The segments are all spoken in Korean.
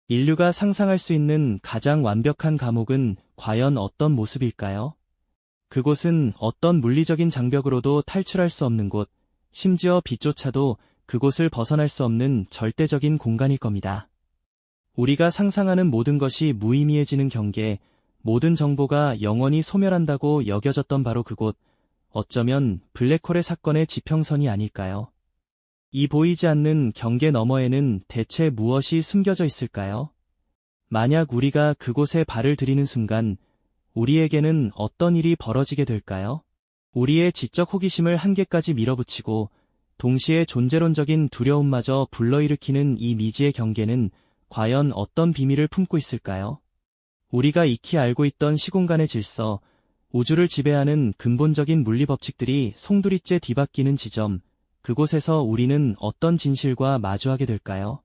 인류가 상상할 수 있는 가장 완벽한 감옥은 과연 어떤 모습일까요? 그곳은 어떤 물리적인 장벽으로도 탈출할 수 없는 곳, 심지어 빛조차도 그곳을 벗어날 수 없는 절대적인 공간일 겁니다. 우리가 상상하는 모든 것이 무의미해지는 경계, 모든 정보가 영원히 소멸한다고 여겨졌던 바로 그곳, 어쩌면 블랙홀의 사건의 지평선이 아닐까요? 이 보이지 않는 경계 너머에는 대체 무엇이 숨겨져 있을까요? 만약 우리가 그곳에 발을 들이는 순간, 우리에게는 어떤 일이 벌어지게 될까요? 우리의 지적 호기심을 한계까지 밀어붙이고, 동시에 존재론적인 두려움마저 불러일으키는 이 미지의 경계는 과연 어떤 비밀을 품고 있을까요? 우리가 익히 알고 있던 시공간의 질서, 우주를 지배하는 근본적인 물리 법칙들이 송두리째 뒤바뀌는 지점, 그곳에서 우리는 어떤 진실과 마주하게 될까요?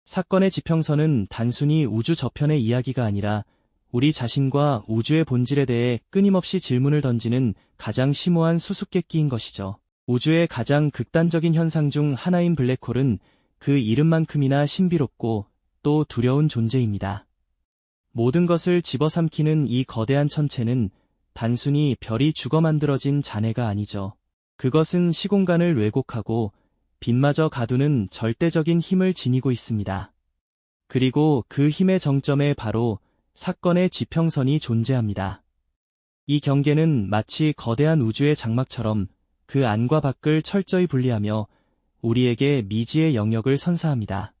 사건의 지평선은 단순히 우주 저편의 이야기가 아니라 우리 자신과 우주의 본질에 대해 끊임없이 질문을 던지는 가장 심오한 수수께끼인 것이죠. 우주의 가장 극단적인 현상 중 하나인 블랙홀은 그 이름만큼이나 신비롭고 또 두려운 존재입니다. 모든 것을 집어삼키는 이 거대한 천체는 단순히 별이 죽어 만들어진 잔해가 아니죠. 그것은 시공간을 왜곡하고 빛마저 가두는 절대적인 힘을 지니고 있습니다. 그리고 그 힘의 정점에 바로 사건의 지평선이 존재합니다. 이 경계는 마치 거대한 우주의 장막처럼 그 안과 밖을 철저히 분리하며 우리에게 미지의 영역을 선사합니다.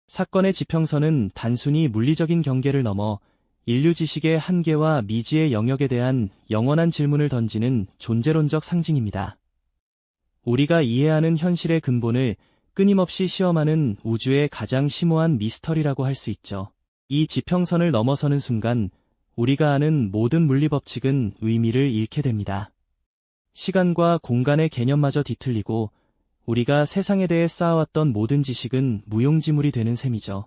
사건의 지평선은 단순히 물리적인 경계를 넘어 인류 지식의 한계와 미지의 영역에 대한 영원한 질문을 던지는 존재론적 상징입니다. 우리가 이해하는 현실의 근본을 끊임없이 시험하는 우주의 가장 심오한 미스터리라고 할 수 있죠. 이 지평선을 넘어서는 순간 우리가 아는 모든 물리 법칙은 의미를 잃게 됩니다. 시간과 공간의 개념마저 뒤틀리고 우리가 세상에 대해 쌓아왔던 모든 지식은 무용지물이 되는 셈이죠.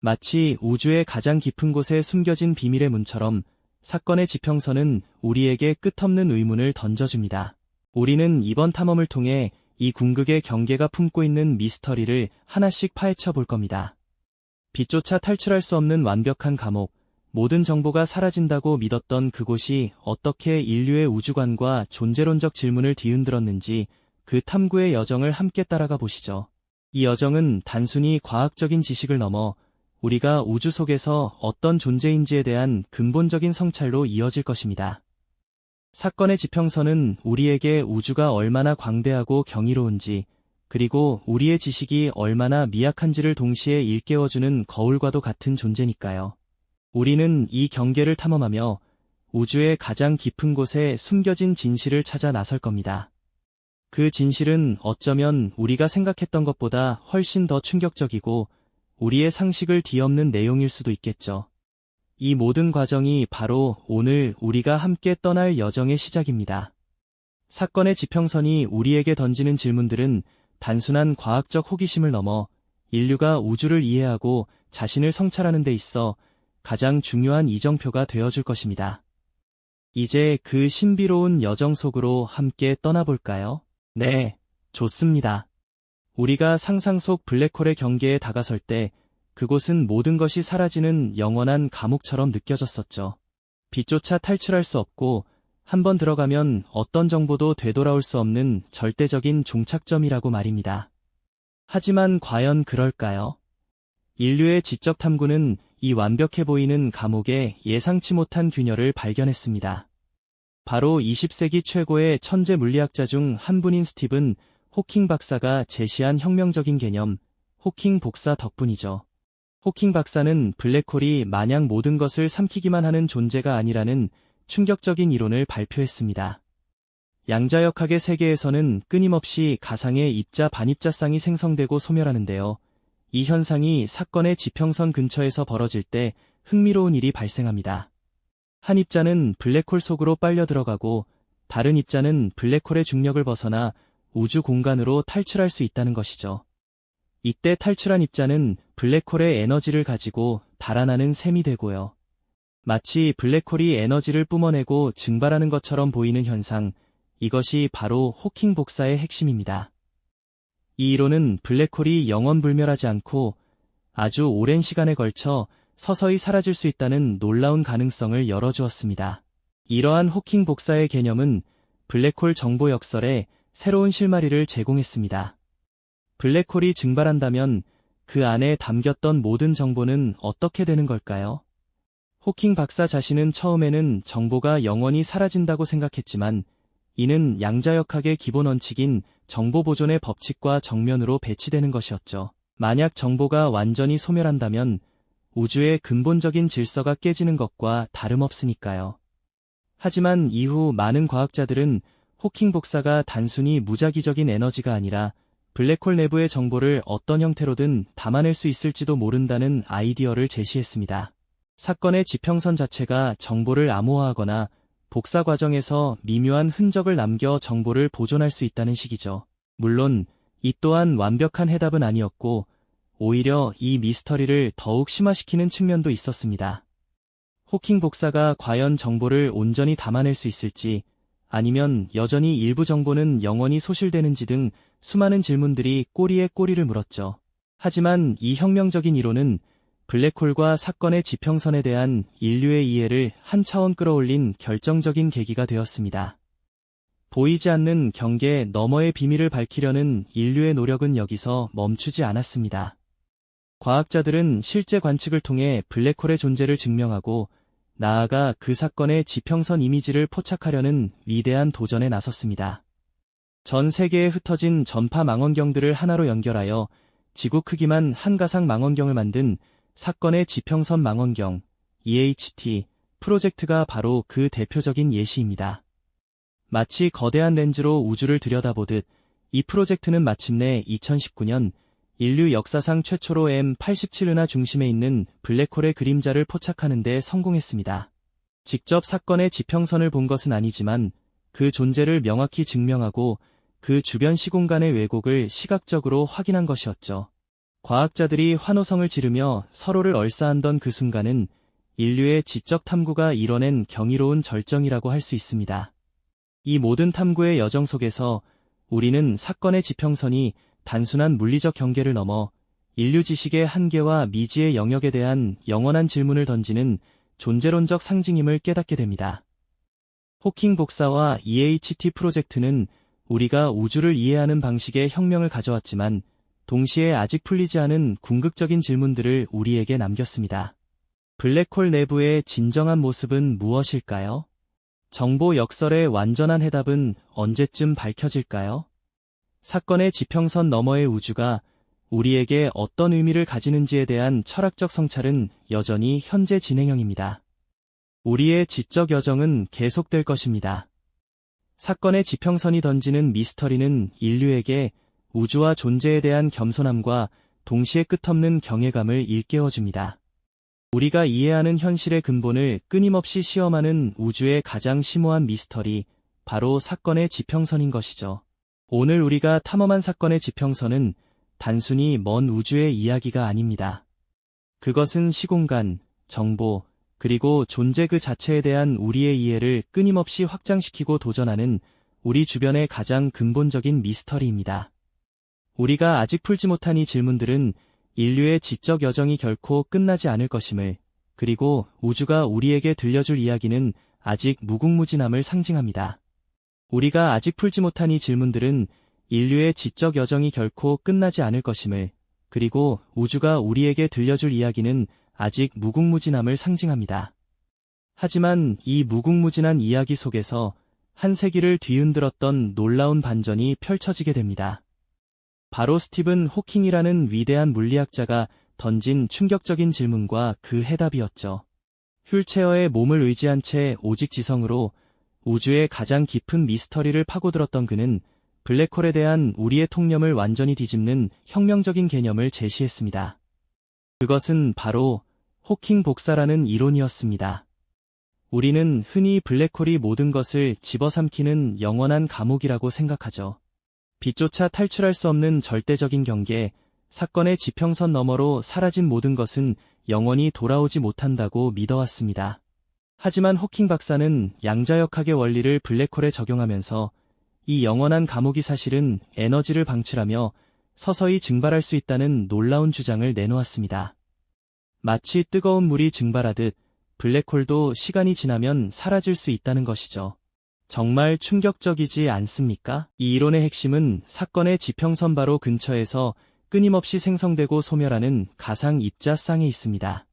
마치 우주의 가장 깊은 곳에 숨겨진 비밀의 문처럼 사건의 지평선은 우리에게 끝없는 의문을 던져줍니다. 우리는 이번 탐험을 통해 이 궁극의 경계가 품고 있는 미스터리를 하나씩 파헤쳐 볼 겁니다. 빛조차 탈출할 수 없는 완벽한 감옥, 모든 정보가 사라진다고 믿었던 그곳이 어떻게 인류의 우주관과 존재론적 질문을 뒤흔들었는지 그 탐구의 여정을 함께 따라가 보시죠. 이 여정은 단순히 과학적인 지식을 넘어 우리가 우주 속에서 어떤 존재인지에 대한 근본적인 성찰로 이어질 것입니다. 사건의 지평선은 우리에게 우주가 얼마나 광대하고 경이로운지, 그리고 우리의 지식이 얼마나 미약한지를 동시에 일깨워주는 거울과도 같은 존재니까요. 우리는 이 경계를 탐험하며 우주의 가장 깊은 곳에 숨겨진 진실을 찾아 나설 겁니다. 그 진실은 어쩌면 우리가 생각했던 것보다 훨씬 더 충격적이고 우리의 상식을 뒤엎는 내용일 수도 있겠죠. 이 모든 과정이 바로 오늘 우리가 함께 떠날 여정의 시작입니다. 사건의 지평선이 우리에게 던지는 질문들은 단순한 과학적 호기심을 넘어 인류가 우주를 이해하고 자신을 성찰하는 데 있어 가장 중요한 이정표가 되어줄 것입니다. 이제 그 신비로운 여정 속으로 함께 떠나볼까요? 네, 좋습니다. 우리가 상상 속 블랙홀의 경계에 다가설 때 그곳은 모든 것이 사라지는 영원한 감옥처럼 느껴졌었죠. 빛조차 탈출할 수 없고 한번 들어가면 어떤 정보도 되돌아올 수 없는 절대적인 종착점이라고 말입니다. 하지만 과연 그럴까요? 인류의 지적 탐구는 이 완벽해 보이는 감옥에 예상치 못한 균열을 발견했습니다. 바로 20세기 최고의 천재 물리학자 중 한 분인 스티븐 호킹 박사가 제시한 혁명적인 개념, 호킹 복사 덕분이죠. 호킹 박사는 블랙홀이 마냥 모든 것을 삼키기만 하는 존재가 아니라는 충격적인 이론을 발표했습니다. 양자역학의 세계에서는 끊임없이 가상의 입자 반입자쌍이 생성되고 소멸하는데요. 이 현상이 사건의 지평선 근처에서 벌어질 때 흥미로운 일이 발생합니다. 한 입자는 블랙홀 속으로 빨려 들어가고 다른 입자는 블랙홀의 중력을 벗어나 우주 공간으로 탈출할 수 있다는 것이죠. 이때 탈출한 입자는 블랙홀의 에너지를 가지고 달아나는 셈이 되고요. 마치 블랙홀이 에너지를 뿜어내고 증발하는 것처럼 보이는 현상, 이것이 바로 호킹 복사의 핵심입니다. 이 이론은 블랙홀이 영원불멸하지 않고 아주 오랜 시간에 걸쳐 서서히 사라질 수 있다는 놀라운 가능성을 열어주었습니다. 이러한 호킹 복사의 개념은 블랙홀 정보 역설에 새로운 실마리를 제공했습니다. 블랙홀이 증발한다면 그 안에 담겼던 모든 정보는 어떻게 되는 걸까요? 호킹 박사 자신은 처음에는 정보가 영원히 사라진다고 생각했지만 이는 양자역학의 기본 원칙인 정보 보존의 법칙과 정면으로 배치되는 것이었죠. 만약 정보가 완전히 소멸한다면 우주의 근본적인 질서가 깨지는 것과 다름없으니까요. 하지만 이후 많은 과학자들은 호킹 복사가 단순히 무작위적인 에너지가 아니라 블랙홀 내부의 정보를 어떤 형태로든 담아낼 수 있을지도 모른다는 아이디어를 제시했습니다. 사건의 지평선 자체가 정보를 암호화하거나 복사 과정에서 미묘한 흔적을 남겨 정보를 보존할 수 있다는 식이죠. 물론 이 또한 완벽한 해답은 아니었고 오히려 이 미스터리를 더욱 심화시키는 측면도 있었습니다. 호킹 복사가 과연 정보를 온전히 담아낼 수 있을지 아니면 여전히 일부 정보는 영원히 소실되는지 등 수많은 질문들이 꼬리에 꼬리를 물었죠. 하지만 이 혁명적인 이론은 블랙홀과 사건의 지평선에 대한 인류의 이해를 한 차원 끌어올린 결정적인 계기가 되었습니다. 보이지 않는 경계 너머의 비밀을 밝히려는 인류의 노력은 여기서 멈추지 않았습니다. 과학자들은 실제 관측을 통해 블랙홀의 존재를 증명하고 나아가 그 사건의 지평선 이미지를 포착하려는 위대한 도전에 나섰습니다. 전 세계에 흩어진 전파 망원경들을 하나로 연결하여 지구 크기만 한 가상 망원경을 만든 사건의 지평선 망원경 EHT 프로젝트가 바로 그 대표적인 예시입니다. 마치 거대한 렌즈로 우주를 들여다보듯 이 프로젝트는 마침내 2019년 인류 역사상 최초로 M87 은하 중심에 있는 블랙홀의 그림자를 포착하는 데 성공했습니다. 직접 사건의 지평선을 본 것은 아니지만 그 존재를 명확히 증명하고 그 주변 시공간의 왜곡을 시각적으로 확인한 것이었죠. 과학자들이 환호성을 지르며 서로를 얼싸안던 그 순간은 인류의 지적 탐구가 이뤄낸 경이로운 절정이라고 할 수 있습니다. 이 모든 탐구의 여정 속에서 우리는 사건의 지평선이 단순한 물리적 경계를 넘어 인류 지식의 한계와 미지의 영역에 대한 영원한 질문을 던지는 존재론적 상징임을 깨닫게 됩니다. 호킹 복사와 EHT 프로젝트는 우리가 우주를 이해하는 방식에 혁명을 가져왔지만 동시에 아직 풀리지 않은 궁극적인 질문들을 우리에게 남겼습니다. 블랙홀 내부의 진정한 모습은 무엇일까요? 정보 역설의 완전한 해답은 언제쯤 밝혀질까요? 사건의 지평선 너머의 우주가 우리에게 어떤 의미를 가지는지에 대한 철학적 성찰은 여전히 현재 진행형입니다. 우리의 지적 여정은 계속될 것입니다. 사건의 지평선이 던지는 미스터리는 인류에게 우주와 존재에 대한 겸손함과 동시에 끝없는 경외감을 일깨워줍니다. 우리가 이해하는 현실의 근본을 끊임없이 시험하는 우주의 가장 심오한 미스터리, 바로 사건의 지평선인 것이죠. 오늘 우리가 탐험한 사건의 지평선은 단순히 먼 우주의 이야기가 아닙니다. 그것은 시공간, 정보, 그리고 존재 그 자체에 대한 우리의 이해를 끊임없이 확장시키고 도전하는 우리 주변의 가장 근본적인 미스터리입니다. 우리가 아직 풀지 못한 이 질문들은 인류의 지적 여정이 결코 끝나지 않을 것임을, 그리고 우주가 우리에게 들려줄 이야기는 아직 무궁무진함을 상징합니다. 우리가 아직 풀지 못한 이 질문들은 인류의 지적 여정이 결코 끝나지 않을 것임을, 그리고 우주가 우리에게 들려줄 이야기는 아직 무궁무진함을 상징합니다. 하지만 이 무궁무진한 이야기 속에서 한 세기를 뒤흔들었던 놀라운 반전이 펼쳐지게 됩니다. 바로 스티븐 호킹이라는 위대한 물리학자가 던진 충격적인 질문과 그 해답이었죠. 휠체어에 몸을 의지한 채 오직 지성으로 우주의 가장 깊은 미스터리를 파고들었던 그는 블랙홀에 대한 우리의 통념을 완전히 뒤집는 혁명적인 개념을 제시했습니다. 그것은 바로 호킹 복사라는 이론이었습니다. 우리는 흔히 블랙홀이 모든 것을 집어삼키는 영원한 감옥이라고 생각하죠. 빛조차 탈출할 수 없는 절대적인 경계, 사건의 지평선 너머로 사라진 모든 것은 영원히 돌아오지 못한다고 믿어왔습니다. 하지만 호킹 박사는 양자역학의 원리를 블랙홀에 적용하면서 이 영원한 감옥이 사실은 에너지를 방출하며 서서히 증발할 수 있다는 놀라운 주장을 내놓았습니다. 마치 뜨거운 물이 증발하듯 블랙홀도 시간이 지나면 사라질 수 있다는 것이죠. 정말 충격적이지 않습니까? 이 이론의 핵심은 사건의 지평선 바로 근처에서 끊임없이 생성되고 소멸하는 가상 입자쌍에 있습니다.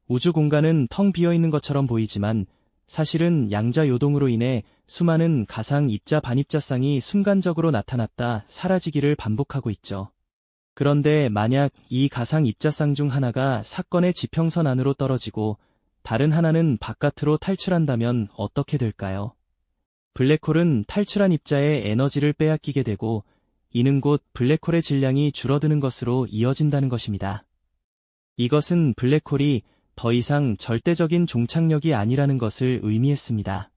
우주 공간은 텅 비어 있는 것처럼 보이지만 사실은 양자 요동으로 인해 수많은 가상 입자 반입자쌍이 순간적으로 나타났다 사라지기를 반복하고 있죠. 그런데 만약 이 가상 입자쌍 중 하나가 사건의 지평선 안으로 떨어지고 다른 하나는 바깥으로 탈출한다면 어떻게 될까요? 블랙홀은 탈출한 입자의 에너지를 빼앗기게 되고 이는 곧 블랙홀의 질량이 줄어드는 것으로 이어진다는 것입니다. 이것은 블랙홀이 더 이상 절대적인 종착역이 아니라는 것을 의미했습니다.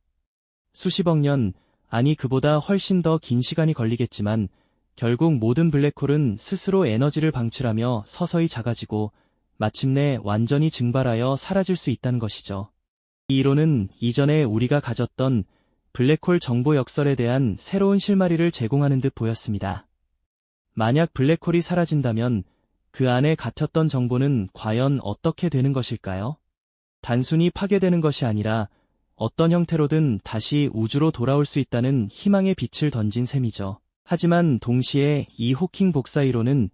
수십억 년, 아니 그보다 훨씬 더 긴 시간이 걸리겠지만 결국 모든 블랙홀은 스스로 에너지를 방출하며 서서히 작아지고 마침내 완전히 증발하여 사라질 수 있다는 것이죠. 이 이론은 이전에 우리가 가졌던 블랙홀 정보 역설에 대한 새로운 실마리를 제공하는 듯 보였습니다. 만약 블랙홀이 사라진다면 그 안에 갇혔던 정보는 과연 어떻게 되는 것일까요? 단순히 파괴되는 것이 아니라 어떤 형태로든 다시 우주로 돌아올 수 있다는 희망의 빛을 던진 셈이죠. 하지만 동시에 이 호킹 복사 이론은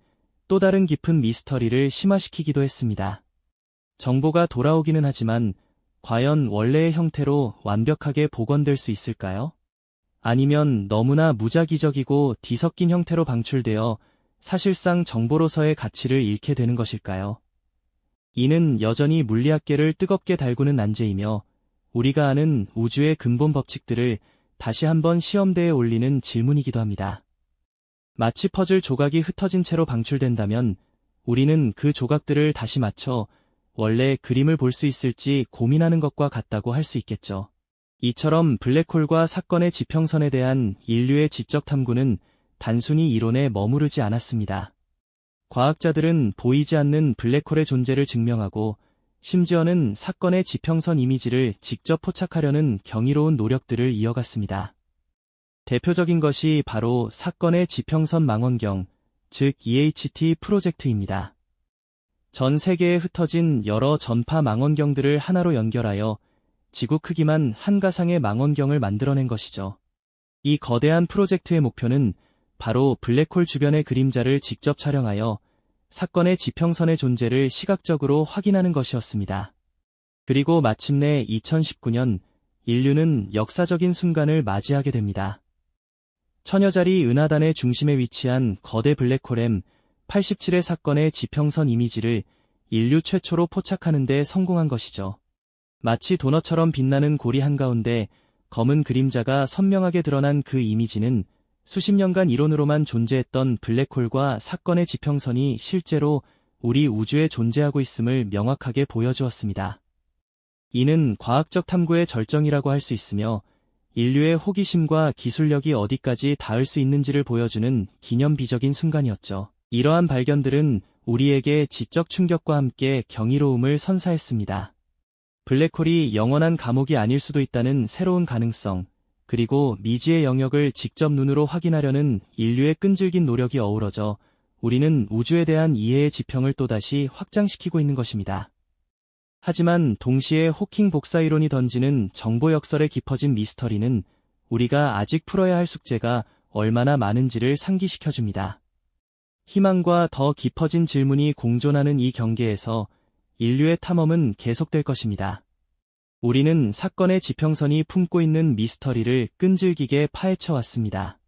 또 다른 깊은 미스터리를 심화시키기도 했습니다. 정보가 돌아오기는 하지만 과연 원래의 형태로 완벽하게 복원될 수 있을까요? 아니면 너무나 무작위적이고 뒤섞인 형태로 방출되어 사실상 정보로서의 가치를 잃게 되는 것일까요? 이는 여전히 물리학계를 뜨겁게 달구는 난제이며 우리가 아는 우주의 근본 법칙들을 다시 한번 시험대에 올리는 질문이기도 합니다. 마치 퍼즐 조각이 흩어진 채로 방출된다면 우리는 그 조각들을 다시 맞춰 원래 그림을 볼 수 있을지 고민하는 것과 같다고 할 수 있겠죠. 이처럼 블랙홀과 사건의 지평선에 대한 인류의 지적 탐구는 단순히 이론에 머무르지 않았습니다. 과학자들은 보이지 않는 블랙홀의 존재를 증명하고 심지어는 사건의 지평선 이미지를 직접 포착하려는 경이로운 노력들을 이어갔습니다. 대표적인 것이 바로 사건의 지평선 망원경, 즉 EHT 프로젝트입니다. 전 세계에 흩어진 여러 전파 망원경들을 하나로 연결하여 지구 크기만 한 가상의 망원경을 만들어낸 것이죠. 이 거대한 프로젝트의 목표는 바로 블랙홀 주변의 그림자를 직접 촬영하여 사건의 지평선의 존재를 시각적으로 확인하는 것이었습니다. 그리고 마침내 2019년 인류는 역사적인 순간을 맞이하게 됩니다. 천여자리 은하단의 중심에 위치한 거대 블랙홀 M87의 사건의 지평선 이미지를 인류 최초로 포착하는 데 성공한 것이죠. 마치 도넛처럼 빛나는 고리 한가운데 검은 그림자가 선명하게 드러난 그 이미지는 수십 년간 이론으로만 존재했던 블랙홀과 사건의 지평선이 실제로 우리 우주에 존재하고 있음을 명확하게 보여주었습니다. 이는 과학적 탐구의 절정이라고 할 수 있으며 인류의 호기심과 기술력이 어디까지 닿을 수 있는지를 보여주는 기념비적인 순간이었죠. 이러한 발견들은 우리에게 지적 충격과 함께 경이로움을 선사했습니다. 블랙홀이 영원한 감옥이 아닐 수도 있다는 새로운 가능성, 그리고 미지의 영역을 직접 눈으로 확인하려는 인류의 끈질긴 노력이 어우러져 우리는 우주에 대한 이해의 지평을 또다시 확장시키고 있는 것입니다. 하지만 동시에 호킹 복사 이론이 던지는 정보 역설의 깊어진 미스터리는 우리가 아직 풀어야 할 숙제가 얼마나 많은지를 상기시켜줍니다. 희망과 더 깊어진 질문이 공존하는 이 경계에서 인류의 탐험은 계속될 것입니다. 우리는 사건의 지평선이 품고 있는 미스터리를 끈질기게 파헤쳐왔습니다.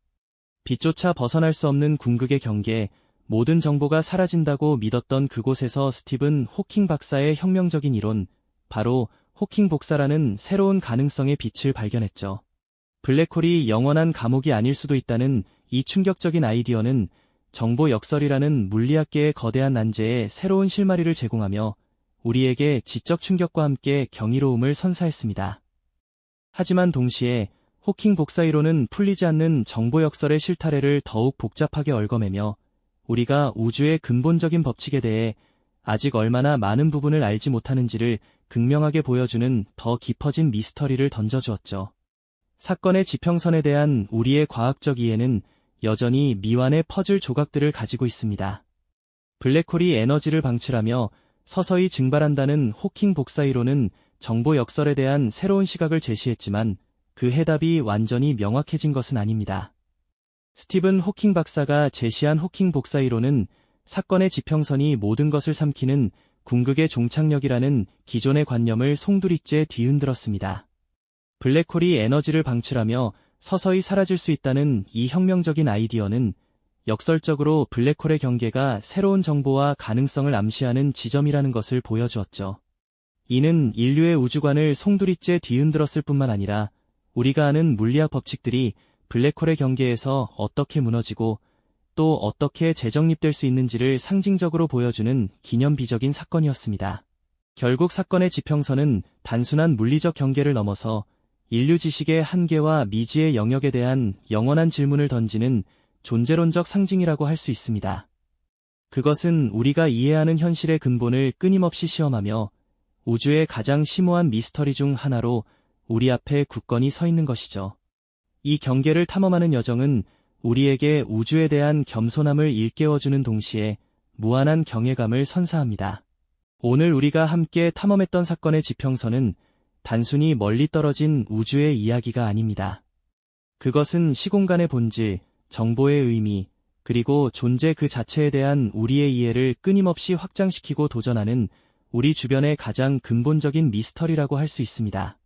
빛조차 벗어날 수 없는 궁극의 경계, 모든 정보가 사라진다고 믿었던 그곳에서 스티븐 호킹 박사의 혁명적인 이론, 바로 호킹 복사라는 새로운 가능성의 빛을 발견했죠. 블랙홀이 영원한 감옥이 아닐 수도 있다는 이 충격적인 아이디어는 정보 역설이라는 물리학계의 거대한 난제에 새로운 실마리를 제공하며 우리에게 지적 충격과 함께 경이로움을 선사했습니다. 하지만 동시에 호킹 복사 이론은 풀리지 않는 정보 역설의 실타래를 더욱 복잡하게 얽어매며 우리가 우주의 근본적인 법칙에 대해 아직 얼마나 많은 부분을 알지 못하는지를 극명하게 보여주는 더 깊어진 미스터리를 던져주었죠. 사건의 지평선에 대한 우리의 과학적 이해는 여전히 미완의 퍼즐 조각들을 가지고 있습니다. 블랙홀이 에너지를 방출하며 서서히 증발한다는 호킹 복사이론은 정보 역설에 대한 새로운 시각을 제시했지만 그 해답이 완전히 명확해진 것은 아닙니다. 스티븐 호킹 박사가 제시한 호킹 복사이론은 사건의 지평선이 모든 것을 삼키는 궁극의 종착역이라는 기존의 관념을 송두리째 뒤흔들었습니다. 블랙홀이 에너지를 방출하며 서서히 사라질 수 있다는 이 혁명적인 아이디어는 역설적으로 블랙홀의 경계가 새로운 정보와 가능성을 암시하는 지점이라는 것을 보여주었죠. 이는 인류의 우주관을 송두리째 뒤흔들었을 뿐만 아니라 우리가 아는 물리학 법칙들이 블랙홀의 경계에서 어떻게 무너지고 또 어떻게 재정립될 수 있는지를 상징적으로 보여주는 기념비적인 사건이었습니다. 결국 사건의 지평선은 단순한 물리적 경계를 넘어서 인류 지식의 한계와 미지의 영역에 대한 영원한 질문을 던지는 존재론적 상징이라고 할 수 있습니다. 그것은 우리가 이해하는 현실의 근본을 끊임없이 시험하며 우주의 가장 심오한 미스터리 중 하나로 우리 앞에 굳건히 서 있는 것이죠. 이 경계를 탐험하는 여정은 우리에게 우주에 대한 겸손함을 일깨워주는 동시에 무한한 경외감을 선사합니다. 오늘 우리가 함께 탐험했던 사건의 지평선은 단순히 멀리 떨어진 우주의 이야기가 아닙니다. 그것은 시공간의 본질, 정보의 의미, 그리고 존재 그 자체에 대한 우리의 이해를 끊임없이 확장시키고 도전하는 우리 주변의 가장 근본적인 미스터리라고 할 수 있습니다.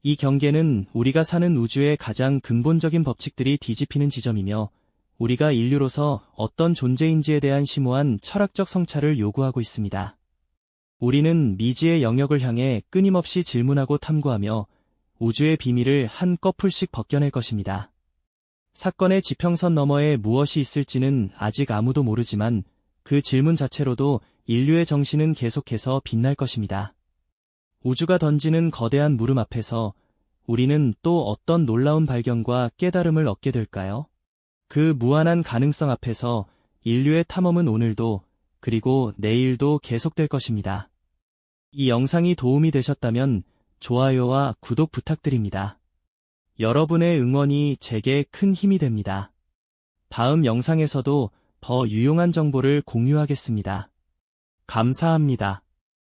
이 경계는 우리가 사는 우주의 가장 근본적인 법칙들이 뒤집히는 지점이며 우리가 인류로서 어떤 존재인지에 대한 심오한 철학적 성찰을 요구하고 있습니다. 우리는 미지의 영역을 향해 끊임없이 질문하고 탐구하며 우주의 비밀을 한꺼풀씩 벗겨낼 것입니다. 사건의 지평선 너머에 무엇이 있을지는 아직 아무도 모르지만 그 질문 자체로도 인류의 정신은 계속해서 빛날 것입니다. 우주가 던지는 거대한 물음 앞에서 우리는 또 어떤 놀라운 발견과 깨달음을 얻게 될까요? 그 무한한 가능성 앞에서 인류의 탐험은 오늘도 그리고 내일도 계속될 것입니다. 이 영상이 도움이 되셨다면 좋아요와 구독 부탁드립니다. 여러분의 응원이 제게 큰 힘이 됩니다. 다음 영상에서도 더 유용한 정보를 공유하겠습니다. 감사합니다.